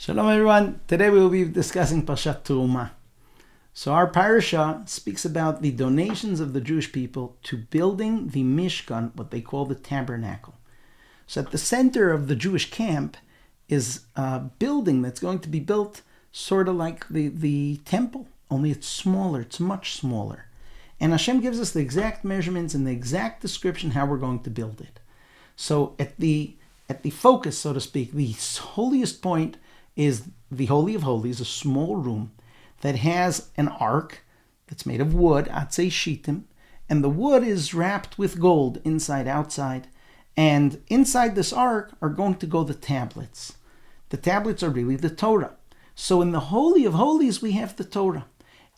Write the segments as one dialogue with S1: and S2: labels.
S1: Shalom everyone. Today we will be discussing Parsha Terumah. So our Parsha speaks about the donations of the Jewish people to building the Mishkan, what they call the tabernacle. So at the center of the Jewish camp is a building that's going to be built sort of like the temple, only it's smaller, it's much smaller. And Hashem gives us the exact measurements and the exact description how we're going to build it. So at the focus, so to speak, the holiest point is the Holy of Holies, a small room that has an ark that's made of wood, atzei shitim, and the wood is wrapped with gold inside, outside. And inside this ark are going to go the tablets. The tablets are really the Torah. So in the Holy of Holies, we have the Torah.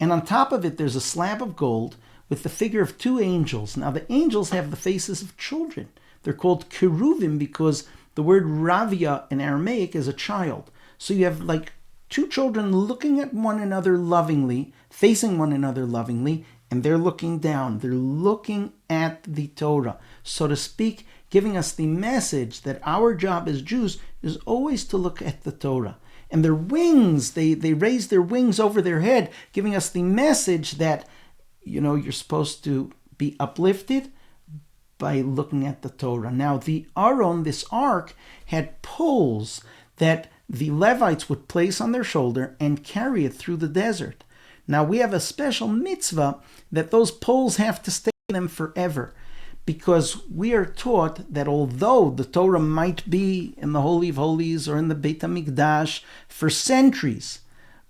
S1: And on top of it, there's a slab of gold with the figure of two angels. Now, the angels have the faces of children. They're called keruvim because the word ravia in Aramaic is a child. So you have like two children looking at one another lovingly, facing one another lovingly, and they're looking down. They're looking at the Torah, so to speak, giving us the message that our job as Jews is always to look at the Torah. And their wings, they raise their wings over their head, giving us the message that, you're supposed to be uplifted by looking at the Torah. Now, the Aron, this ark, had poles that the Levites would place on their shoulder and carry it through the desert. Now, we have a special mitzvah that those poles have to stay with them forever, because we are taught that although the Torah might be in the Holy of Holies or in the Beit HaMikdash for centuries,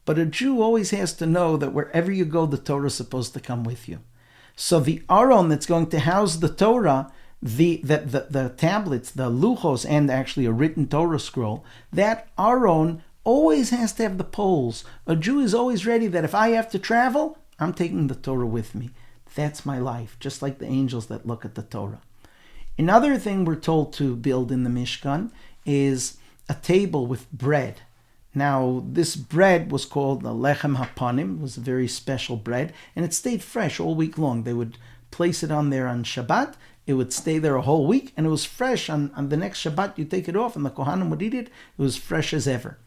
S1: but a Jew always has to know that wherever you go, the Torah is supposed to come with you. So the Aron that's going to house the Torah, the tablets, the luchos, and actually a written Torah scroll, that Aron always has to have the poles. A Jew is always ready that if I have to travel, I'm taking the Torah with me. That's my life, just like the angels that look at the Torah. Another thing we're told to build in the Mishkan is a table with bread. Now, this bread was called the lechem hapanim. It was a very special bread, and it stayed fresh all week long. They would place it on there on Shabbat. It would stay there a whole week, and it was fresh. On the next Shabbat, you take it off, and the Kohanim would eat it. It was fresh as ever.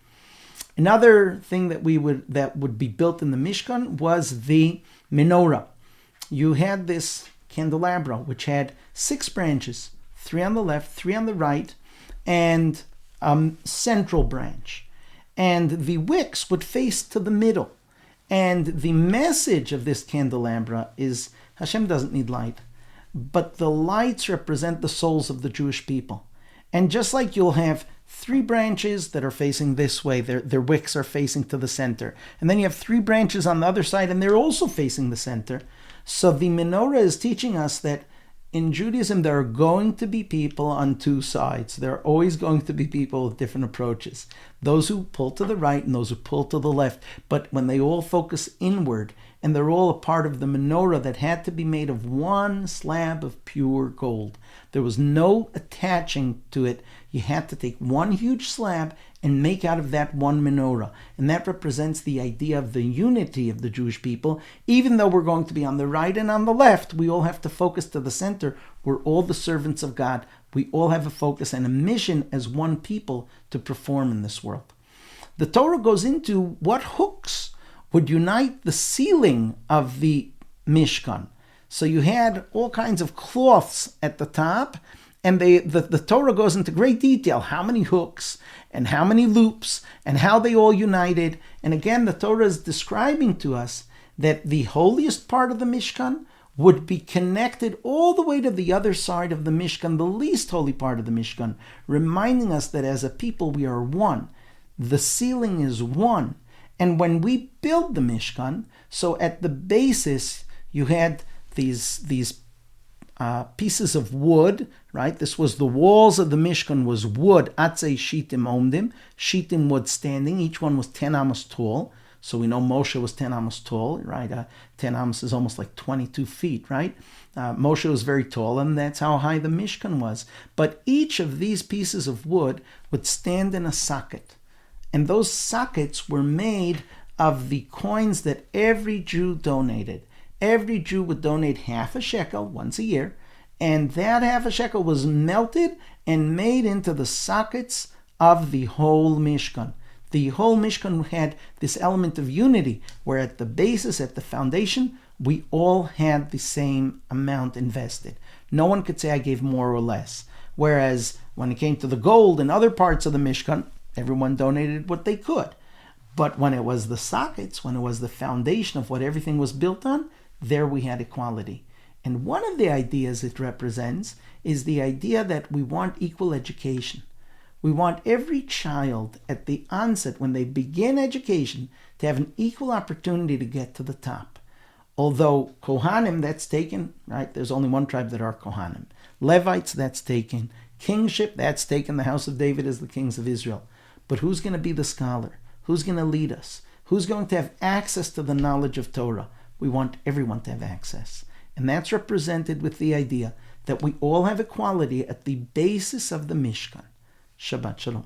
S1: Another thing that would be built in the Mishkan was the menorah. You had this candelabra, which had 6 branches, 3 on the left, 3 on the right, and central branch. And the wicks would face to the middle. And the message of this candelabra is Hashem doesn't need light, but the lights represent the souls of the Jewish people. And just like you'll have 3 branches that are facing this way, their wicks are facing to the center. And then you have 3 branches on the other side, and they're also facing the center. So the menorah is teaching us that in Judaism, there are going to be people on 2 sides. There are always going to be people with different approaches. Those who pull to the right and those who pull to the left. But when they all focus inward, and they're all a part of the menorah that had to be made of 1 slab of pure gold. There was no attaching to it. You had to take 1 huge slab and make out of that 1 menorah. And that represents the idea of the unity of the Jewish people. Even though we're going to be on the right and on the left, we all have to focus to the center. We're all the servants of God. We all have a focus and a mission as one people to perform in this world. The Torah goes into what hooks would unite the ceiling of the Mishkan. So you had all kinds of cloths at the top, and the Torah goes into great detail, how many hooks and how many loops and how they all united. And again, the Torah is describing to us that the holiest part of the Mishkan would be connected all the way to the other side of the Mishkan, the least holy part of the Mishkan, reminding us that as a people we are one. The ceiling is one. And when we build the Mishkan, so at the basis you had these pieces of wood, right? This was the walls of the Mishkan was wood, atzei shitim omdim, shitim wood standing. Each one was 10 amos tall. So we know Moshe was 10 amos tall, right? 10 amos is almost like 22 feet, right? Moshe was very tall, and that's how high the Mishkan was. But each of these pieces of wood would stand in a socket. And those sockets were made of the coins that every Jew donated. Every Jew would donate half a shekel once a year, and that half a shekel was melted and made into the sockets of the whole Mishkan. The whole Mishkan had this element of unity, where at the basis, at the foundation, we all had the same amount invested. No one could say I gave more or less. Whereas when it came to the gold and other parts of the Mishkan, everyone donated what they could. But when it was the sockets, when it was the foundation of what everything was built on, there we had equality. And one of the ideas it represents is the idea that we want equal education. We want every child at the onset, when they begin education, to have an equal opportunity to get to the top. Although Kohanim, that's taken, right? There's only one tribe that are Kohanim. Levites, that's taken. Kingship, that's taken. The house of David as the kings of Israel. But who's going to be the scholar? Who's going to lead us? Who's going to have access to the knowledge of Torah? We want everyone to have access. And that's represented with the idea that we all have equality at the basis of the Mishkan. Shabbat Shalom.